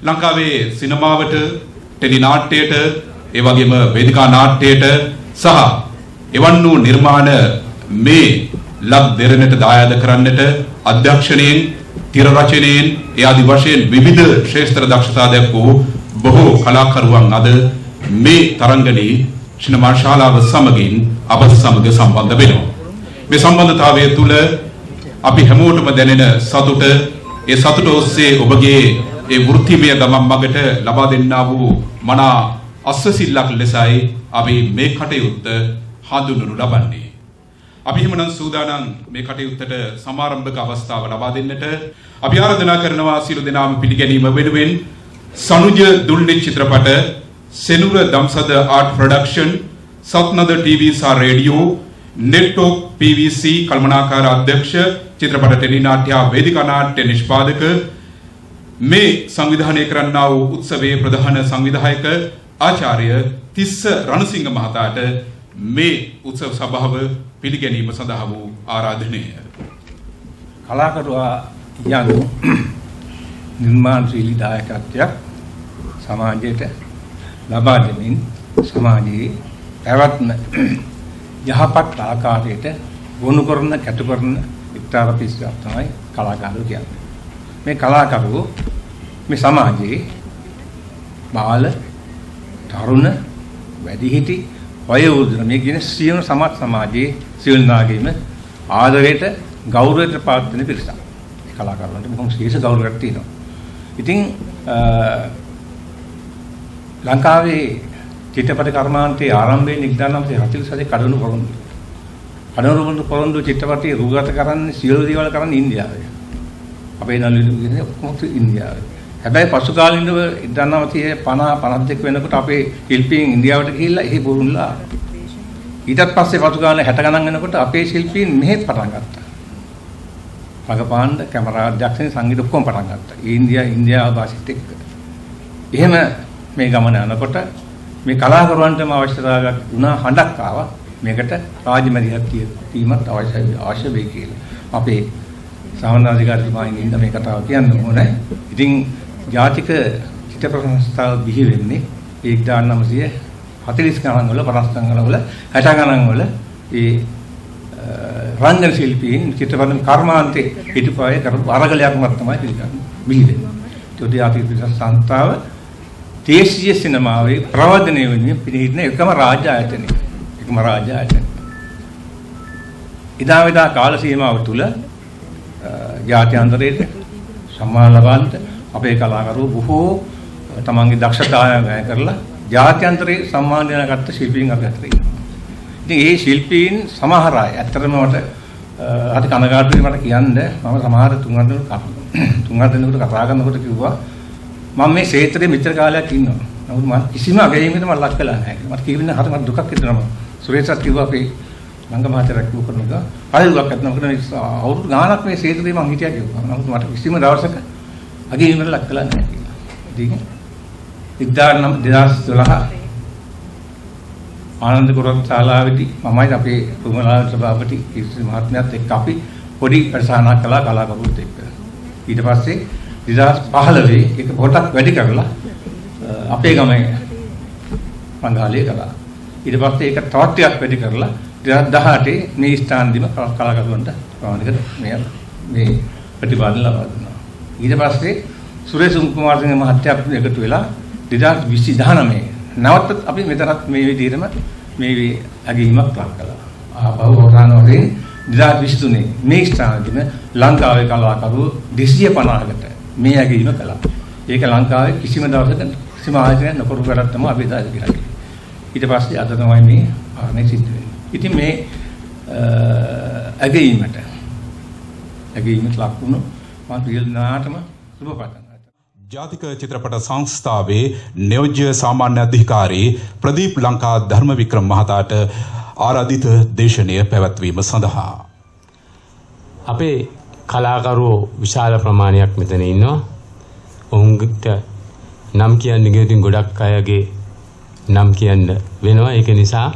ලංකාවේ සිනමාවට, ටෙලි නාට්‍යයට, ඒ වගේම වේදිකා නාට්‍යයට සහ එවන් වූ නිර්මාණ මේ ලබ් දෙරණට දායාද කරන්නට අධ්‍යක්ෂණයෙන්, තිර රචනයෙන්, ඒ ආදි වශයෙන් විවිධ ශ්‍රේෂ්ඨ දක්ෂතා දක්වූ බොහෝ කලාකරුවන් අද මේ තරංගනී සිනමා ශාලාව සමගින් අප සමග සම්බන්ධ වෙනවා. මේ සම්බන්ධතාවය තුළ අපි හැමෝටම දැනෙන සතුට, ඒ සතුට ඔස්සේ ඔබගේ ඒ වෘත්තිමය ගමන් මගට ලබා දෙන්නා වූ මනා අස්වැසිල්ලක් ලෙසයි අපි මේ කටයුත්ත හඳුන්වනු ලබන්නේ. අපි හිමනම් සූදානම් මේ කටයුත්තට සමාරම්භක අවස්ථාව ලබා දෙන්නට අපි ආරාධනා කරනවා සියලු දෙනාම පිළිගැනීම වෙනුවෙන් සනුජ දුල්නි චිත්‍රපට, සෙනුර දම්සද ආර්ට් ප්‍රොඩක්ෂන්, සත්නද ටීවී සහ රේඩියෝ, නෙට්වර්ක් PVC කල්මනාකාර අධ්‍යක්ෂ, චිත්‍රපට ටෙලි නාට්‍ය වේදිකා නාට්‍ය නිෂ්පාදක, මේ සංවිධානය කරන්නා වූ උත්සවයේ ප්‍රධාන සංවිධායක ආචාර්ය තිස්ස රණසිංහ මහතාට මේ උත්සව සභාව පිළිගැනීම සඳහා වූ ආරාධනය. කලාකරුවා යනු නිර්මාණශීලී දායකත්වයක් සමාජයට ලබා දෙමින් සමාජයේ පැවැත්ම යහපත් ආකාරයට වුණු කරන, කැටු කරන එක්තරා පිරිසක් තමයි කලාකරුවෝ කියන්නේ. මේ කලාකරුවෝ මේ සමාජයේ බාල, තරුණ, වැඩිහිටි, වයෝවෘද්ධ මේ කියන සියලු සමාජයේ සියලු නාගරිකම ආදරයට, ගෞරවයට පාත් වෙන පිරිසක්. මේ කලාකරුවන්ට බොහොම විශේෂ ගෞරවයක් තියෙනවා. ඉතින් ලංකාවේ චිත්‍රපට කර්මාන්තයේ ආරම්භයේ 1947 කඩවනු පොරොන්දු චිත්‍රපටයේ රූගත කරන්නේ සියලු දේවල් කරන්නේ ඉන්දියාවේ. අපේ නළුවෝ කියන්නේ ඔක්කොම ඉන්දියාවේ. හැබැයි පසු කාලිනව 1950 වෙනකොට අපේ ශිල්පීන් ඉන්දියාවට ගිහිල්ලා එහි පුරුණලා ඊටත් පස්සේ පසු කාලේ 60 ගණන් වෙනකොට අපේ ශිල්පීන් මෙහෙත් පටන් ගත්තා. රඟපාන්න, කැමරා අධ්‍යක්ෂණය, සංගීත ඔක්කොම පටන් ගත්තා. ඉන්දියාව භාෂිත එක්ක. එහෙම මේ ගමන යනකොට මේ කලාකරුවන්ටම අවශ්‍යතාවයක් වුණා, හඬක් ආවා. මේකට රාජමරියක් තීමත් අවශ්‍ය වෙයි කියලා. අපේ සාමාන්‍යාධිකාරිතුමාගෙන් ඉන්න මේ කතාව කියන්න ඕනේ. ඉතින් ජාතික චිත්‍රපට සංස්ථාව බිහි වෙන්නේ 1940 ගණන් වල, 50 ගණන් වල, 60 ගණන් වල ඒ රංගන ශිල්පීන් චිත්‍රපට කර්මාන්තේ පිටුපායේ කරපු අරගලයක්ම තමයි බිහි වෙන්නේ. ඒත් ජාතික සංස්ථාව දේශීය සිනමාවේ ප්‍රවර්ධනය වෙනුවෙන් පිළිහිටින එකම රාජ්‍ය ආයතනය. ඉදාවිදා කාල සීමාව තුළ ජාත්‍යන්තරයේ සම්මාන ලබන්නට අපේ කලාකරුවෝ බොහෝ තමන්ගේ දක්ෂතාවය වැය කරලා ජාත්‍යන්තරයේ සම්මාන දෙනගත්ත ශිල්පීන් අපි අතර ඉන්නවා. ඉතින් මේ ශිල්පීන් සමහර අය ඇත්තටම මට අද කනගාටුයි මට කියන්න මම සමහර තුන් හතර දෙනෙකුට කතා කරනකොට කිව්වා මම මේ ක්ෂේත්‍රයේ මෙච්චර කාලයක් ඉන්නවා. නමුත් මම කිසිම අගයීමකට මම ලක් කළා නැහැ. මට කිව්වෙන්නේ හරි මට දුකක් හිතෙනවා. සුරේෂත් කිව්වා අපේ ලංක මහත්තයා කිව්ව කරනවා. හරි දුකක් හිතෙනවා. මොකද අවුරුදු ගාණක් මේ ක්ෂේත්‍රයේ මම හිටියා කිව්වා. නමුත් මට කිසිම දවසක අගයීමකට ලක් කළා නැහැ කියලා. ඉතින් 2012 ආනන්ද කුරුන් ශාලාවේදී මමයි අපේ රුමලාල් සභාපති කීර්ති මහත්මයාත් එක්ක අපි පොඩි ප්‍රසාරණයක් කළා කලාකරුවොත් එක්ක. ඊට පස්සේ 2015 එක පොඩක් වැඩි කරලා අපේ ගමේ පංගාලේ කළා. ඊට පස්සේ ඒක තවත් ටිකක් වැඩි කරලා 2018 මේ ස්ථානදීම කලාකරුවන්ට ප්‍රමාණිකට මේ ප්‍රතිපාදන ලබා දුන්නා. ඊට පස්සේ සුරේෂ් කුමාරසිංහ මහත්තයා එකතු වෙලා 2029 නැවත අපි මෙතනත් මේ විදිහටම මේ අගීමක් ලක් කළා. ආපහු වරණ වලින් 2023 මේ ස්ථානදීම ලංකාවේ කලාකරුවෝ 250කට මේ අගීම කළා. ඒක ලංකාවේ කිසිම දවසක කිසිම ආයතනයක් නොකරපු වැඩක් තමයි අපි දාලා කියන්නේ. ඊට පස්සේ අද තමයි මේ ආරණ්‍ය සිද්ධ වෙන්නේ. ඉතින් මේ අගීමට ලක් වුණු මම පිළිගන්නාටම සුබ පතනවා. ජාතික චිත්‍රපට සංස්ථාවේ නියෝජ්‍ය සාමාන්‍ය අධිකාරී ප්‍රදීප් ලංකා ධර්මවික්‍රම මහතාට ආරාධිත දේශනය පැවැත්වීම සඳහා අපේ කලාකරුවෝ විශාල ප්‍රමාණයක් මෙතන ඉන්නවා. ඔවුන්ට නම් කියන්න ගියොත් ගොඩක් අයගේ නම් කියන්න වෙනවා. ඒක නිසා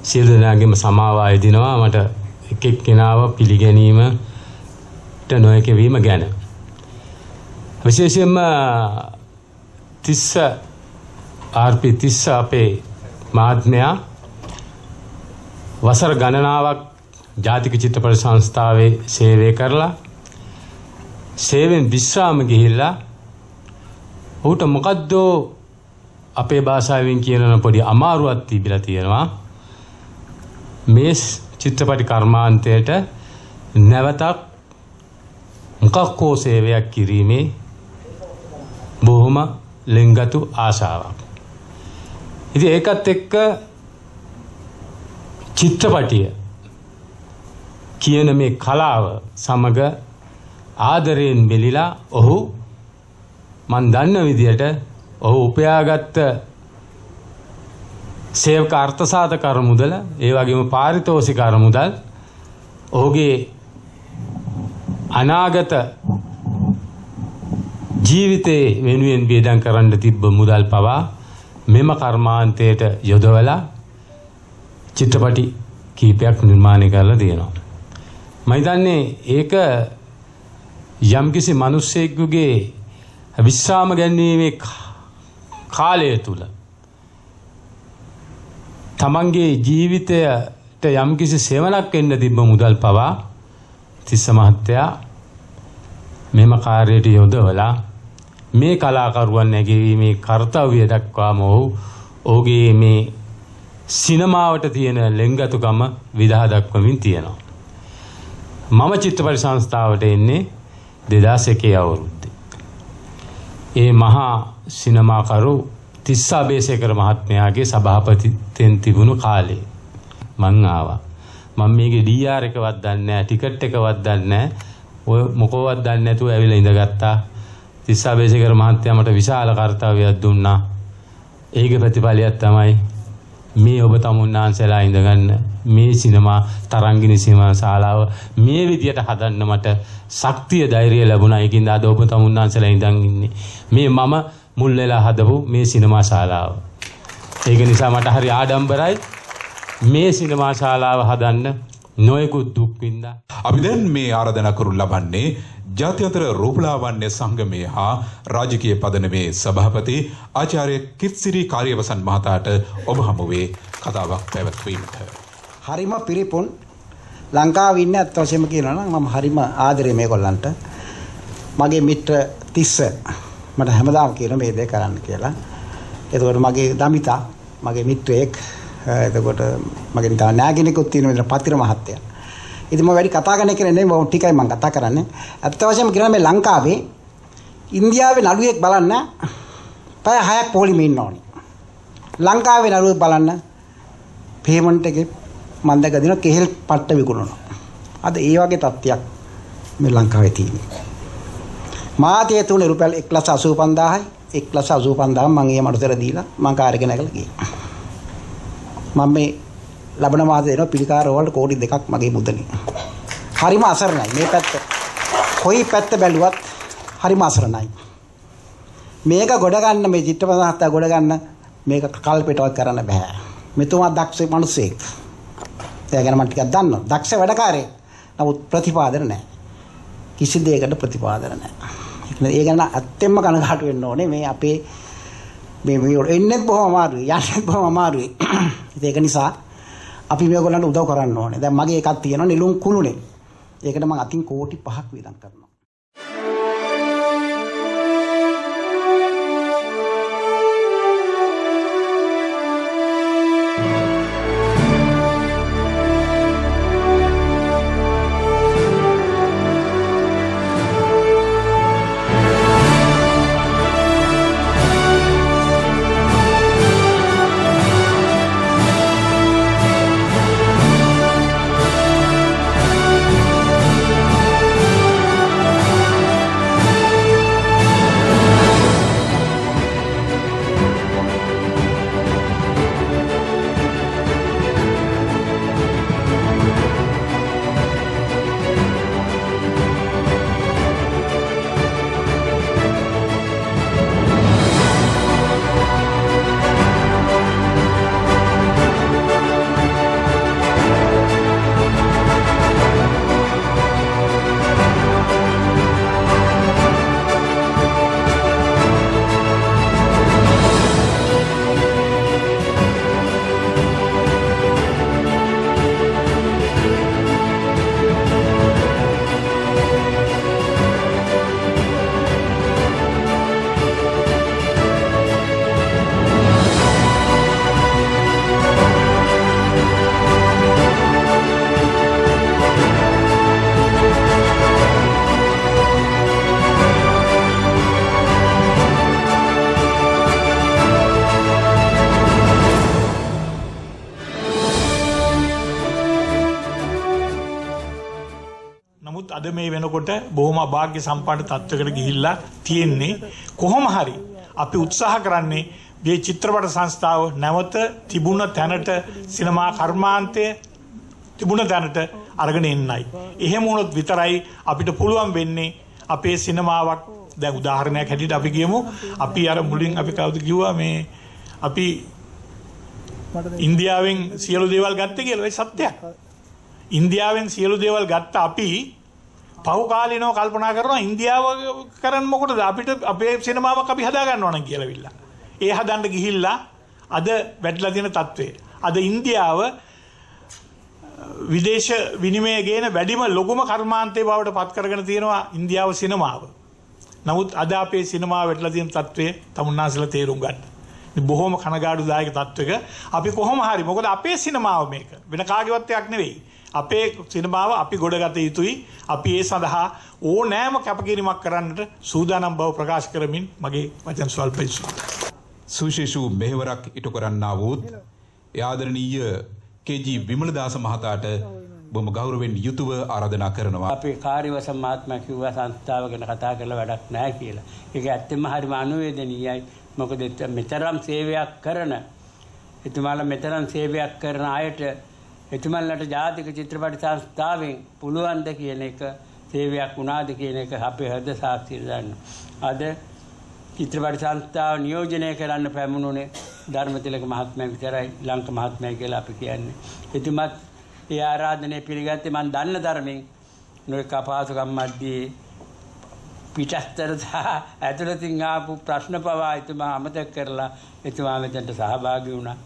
සියලු දෙනාගේම සමාව ආයදිනවා මට එක් එක්කෙනාව පිළිගැනීමට නොහැකි වීම ගැන. විශේෂයෙන්ම තිස්ස RP තිස්ස අපේ මහත්මයා වසර ගණනාවක් ජාතික චිත්‍රපට සංස්ථාවේ සේවය කරලා සේවෙන් විශ්‍රාම ගිහිල්ලා ඔහුට මොකද්ද අපේ භාෂාවෙන් කියන පොඩි අමාරුවක් තිබිලා තියෙනවා මේ චිත්‍රපටි කර්මාන්තයට නැවතත් මොකක් හෝ සේවයක් කිරීමේ බොහොම ලෙන්ගතු ආශාවක්. ඉතින් ඒකත් එක්ක චිත්‍රපටිය කියන මේ කලාව සමග ආදරයෙන් බෙලිලා ඔහු මන් දන්න විදියට ඔහු උපයාගත්ත සේවක අර්ථසාධක අරමුදල ඒ වගේම පාරිතෝෂික අරමුදල් ඔහුගේ අනාගත ජීවිතේ වෙනුවෙන් වියදම් කරන්න තිබ්බ මුදල් පවා මෙම කර්මාන්තයට යොදවලා චිත්‍රපටි කීපයක් නිර්මාණය කරලා තියෙනවා. මම හිතන්නේ ඒක යම්කිසි මිනිස්සෙකුගේ විශ්‍රාම ගැනීමේ කාලය තුල තමන්ගේ ජීවිතයට යම්කිසි සෙවණක් වෙන්න තිබ්බ මුදල් පවා තිස්ස මහත්තයා මෙම කාර්යයට යොදවලා මේ කලාකරුවන් නැගීමේ කාර්යය දක්වාම ඔහුගේ මේ සිනමාවට තියෙන ලෙන්ගතුකම විදහා දක්වමින් තියෙනවා. මම චිත්‍රපට සංස්ථාවට එන්නේ 2001 අවුරුද්දේ. ඒ මහා සිනමාකරු තිස්ස අබේසේකර මහත්මයාගේ සභාපතිත්වයෙන් තිබුණු කාලේ මං ආවා. මම මේකේ DR එකවත් දන්නේ නැහැ, ටිකට් එකවත් දන්නේ නැහැ. ඔය මොකවත් දන්නේ නැතුව ඇවිල්ලා ඉඳගත්තා. තිස්ස අබේසේකර මහත්මයා මට විශාල කාර්යයක් දුන්නා. ඒකේ ප්‍රතිඵලයක් තමයි මේ ඔබ තමුන්නාන්සලා ඉඳගන්න මේ සිනමා තරංගිනී සිනමා ශාලාව මේ විදියට හදන්න මට ශක්තිය ධෛර්යය ලැබුණා. ඒකින්ද අද ඔබ තමුන්නාන්සලා ඉඳන් ඉන්නේ මේ මම මුල් වෙලා හදපු මේ සිනමා ශාලාව. ඒක නිසා මට හරි ආඩම්බරයි මේ සිනමා ශාලාව හදන්න නොයෙකුත් දුක් විඳා. අපි දැන් මේ ආරාධනා කරු ලබන්නේ ජාත්‍යන්තර රූපලාවන්‍ය සංගමය හා රාජකීය පදනමේ සභාපති ආචාර්ය කිර්තිසිරි කාර්යවසන් මහතාට ඔබ හමුවේ කතාවක් පැවැත්වීමට. හරිම පිරිපුන් ලංකාවේ ඉන්න අත් වශයෙන්ම කියනවා නම් මම හරිම ආදරේ මේගොල්ලන්ට. මගේ මිත්‍ර තිස්ස මට හැමදාම කියන මේ දේ කරන්න කියලා. එතකොට මගේ දමිතා මගේ මිත්‍රයෙක් එතකොට මගේ තව නෑගිනෙකුත් තියෙනවා පතිර මහත්තයා. ඉතින් මම වැඩි කතා කරන්න කියන්නේ නෙමෙයි මම ටිකයි මම කතා කරන්නේ. අත් වශයෙන්ම කියනවා මේ ලංකාවේ ඉන්දියාවේ නළුවෙක් බලන්න පැය 6ක් පොලිමේ ඉන්න ඕනේ. ලංකාවේ නළුවෙක් බලන්න පේමන්ට් එකේ මම දැක දින කෙහෙල් පට්ට විකුණනවා. අද ඒ වගේ තත්ත්වයක් මේ ලංකාවේ තියෙනවා. මාතේ තුනේ රුපියල් 1,85,000යි 1,85,000 මම ඒ මඩතර දීලා මම කාර් එක නැගලා ගියා. මම මේ ලබන මාසෙ දෙනවා පිළිකාර වලට කෝටි 2ක් මගේ මුදලින්. හරිම අසරණයි මේ පැත්ත. කොයි පැත්ත බැලුවත් හරිම අසරණයි. මේක ගොඩ ගන්න මේ චිත්‍රපට සංස්ථාව ගොඩ ගන්න මේක කල්පිටවත් කරන්න බෑ. මෙතුමා දක්ෂ මිනිස්සෙක්. ඒ ගැන මම ටිකක් දන්නවා. දක්ෂ වැඩකාරයෙක්. නමුත් ප්‍රතිපාදන නැහැ. කිසි දෙයකට ප්‍රතිපාදන නැහැ. ඒ ගැන අත්‍යෙම කනගාටු වෙන්න ඕනේ. මේ අපේ මේ එන්නේ බොහොම අමාරුයි. යන්නේ බොහොම අමාරුයි. ඒක නිසා අපි මේගොල්ලන්ට උදව් කරන්න ඕනේ. දැන් මගේ එකක් තියෙනවා නිලුම් කුළුනේ. ඒකට මම අතින් කෝටි 5ක් වියදම් කරනවා. අද මේ වෙනකොට බොහොම අභාග්‍ය සම්පන්න තත්වයකට ගිහිල්ලා තියෙන්නේ. කොහොම හරි අපි උත්සාහ කරන්නේ මේ චිත්‍රපට සංස්ථාව නැවත තිබුණ තැනට සිනමා කර්මාන්තය තිබුණ තැනට අරගෙන එන්නයි. එහෙම වුණොත් විතරයි අපිට පුළුවන් වෙන්නේ අපේ සිනමාවක්. දැන් උදාහරණයක් හැටියට අපි කියමු අපි අර මුලින් අපි කවුද කිව්වා මේ අපි ඉන්දියාවෙන් සියලු දේවල් ගත්තේ කියලා. ඒ සත්‍යයක්. ඉන්දියාවෙන් සියලු දේවල් ගත්ත අපි පහු කාලිනව කල්පනා කරනවා ඉන්දියාව කරන්න මොකටද අපිට අපේ සිනමාවක් අපි හදා ගන්නවා නම් කියලා විල්ලා. ඒ හදන්න ගිහිල්ලා අද වැටලා තියෙන තත්ත්වය. අද ඉන්දියාව විදේශ විනිමය ගේන වැඩිම ලොකුම කර්මාන්තයේ බවට පත් කරගෙන තියෙනවා ඉන්දියාව සිනමාව. නමුත් අද අපේ සිනමාව වැටලා තියෙන තත්ත්වය තමුන්නාසලා තේරුම් ගන්න. බොහොම කනගාටුදායක තත්ත්වයක අපි කොහොම හරි මොකද අපේ සිනමාව මේක වෙන කාගේවත් එකක් නෙවෙයි. අපේ සිනමාව අපි ගොඩගත යුතුයි. අපි ඒ සඳහා ඕනෑම කැපකිරීමක් කරන්නට සූදානම් බව ප්‍රකාශ කරමින් මගේ වචන ස්වල්පයි. සුවිශේෂී මෙහෙවරක් ඉටු කරන්නා වූත් ආදරණීය කේ.ජී. විමලදාස මහතාට බොහොම ගෞරවයෙන් යුතුව ආරාධනා කරනවා. අපේ කාර්යවසම් මහත්මයා කිව්වා සංස්ථාව ගැන කතා කරලා වැඩක් නැහැ කියලා. ඒක ඇත්තම හරිම අනුවේදනීයයි. මොකද මෙතරම් සේවයක් කරන එතුමාලා මෙතරම් සේවයක් කරන අයට එතුමන්ලට ජාතික චිත්‍රපට සංස්ථාවෙන් පුළුවන්ද කියන එක සේවයක් වුණාද කියන එක අපේ හෘද සාක්ෂියට දාන්න. අද චිත්‍රපට සංස්ථාව නියෝජනය කරන්න පැමුණුනේ ධර්මතිලක මහත්මයා විතරයි ලංක මහත්මයා කියලා අපි කියන්නේ. එතුමත් ඒ ආරාධනය පිළිගත්තේ මම දන්න ධර්මයෙන් නොඑක අපහසුකම් මැද්දේ පිටස්තර සහ ඇතුළතින් ආපු ප්‍රශ්න පවා එතුමා අමතක කරලා එතුමා මෙතනට සහභාගී වුණා.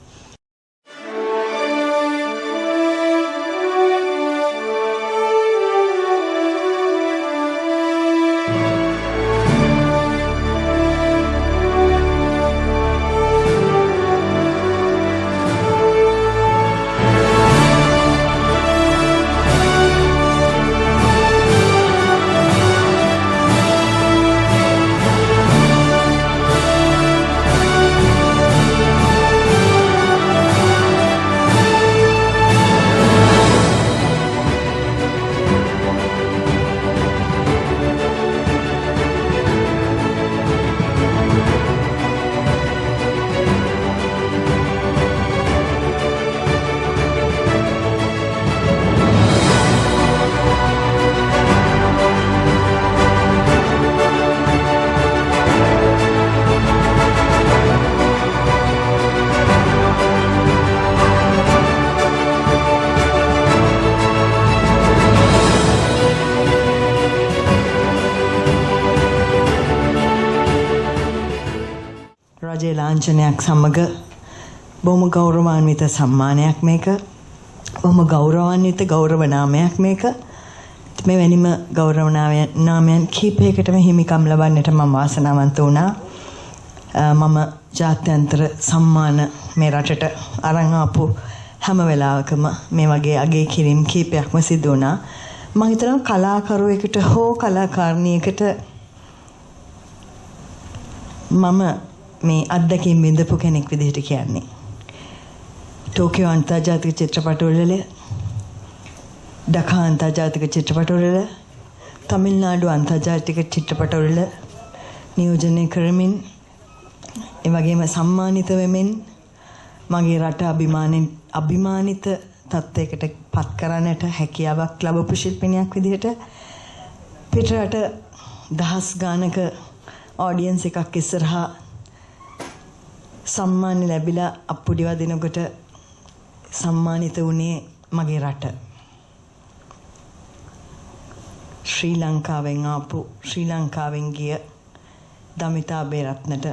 රජයේ ලාංඡනයක් සමග බොහොම ගෞරවාන්විත සම්මානයක් මේක. බොහොම ගෞරවාන්විත ගෞරව නාමයක් මේක. මෙවැනිම ගෞරව නාමයන් කීපයකටම හිමිකම් ලබන්නට මම වාසනාවන්ත වුණා. මම ජාත්‍යන්තර සම්මාන මේ රටට අරන් ආපු හැම වෙලාවකම මේ වගේ අගය කිරීම් කීපයක්ම සිදු වුණා. මම හිතනවා කලාකරුවෙකුට හෝ කලාකාරණියකට මම මේ අත්දැකීම් විඳපු කෙනෙක් විදිහට කියන්නේ. ටෝකියෝ අන්තර්ජාතික චිත්‍රපටවල, ඩකා අන්තර්ජාතික චිත්‍රපටවල, තමිල්නාඩු අන්තර්ජාතික චිත්‍රපටවල නියෝජනය කරමින් ඒ වගේම සම්මානිත වෙමින් මගේ රට අභිමානිත තත්ත්වයකට පත් කරන්නට හැකියාවක් ලැබපු ශිල්පිනියක් විදිහට පිටරට දහස් ගානක ඔඩියන්ස් එකක් ඉස්සරහා සම්මාන ලැබිලා අප්පුඩි වදිනකොට සම්මානිත වුණේ මගේ රට. ශ්‍රී ලංකාවෙන් ආපු ශ්‍රී ලංකාවෙන් ගිය දමිතා බේරත්නට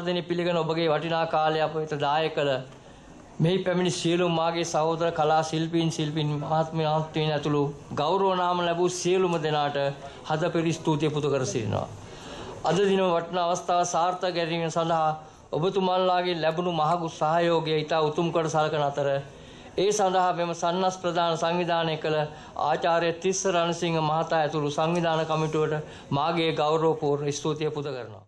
අභිවාදනය පිළිගෙන ඔබගේ වටිනා කාලය අප වෙත දායක කළ මෙහි පැමිණි සියලුම මාගේ සහෝදර කලා ශිල්පීන් මහත්මයන් ඇතුළු ගෞරව නාම ලැබූ සියලුම දෙනාට හදපිරි ස්තුතිය පුද කර සිටිනවා. අද දින වටිනා අවස්ථාව සාර්ථක ගැනීම සඳහා ඔබතුමාලාගේ ලැබුණු මහඟු සහයෝගය ඉතා උතුම් කොට සලකන අතර ඒ සඳහා මෙම සන්නස් ප්‍රධාන සංවිධානය කළ ආචාර්ය තිස්ස රණසිංහ මහතා ඇතුළු සංවිධාන කමිටුවට මාගේ ගෞරවපූර්ණ ස්තුතිය පුද කරනවා.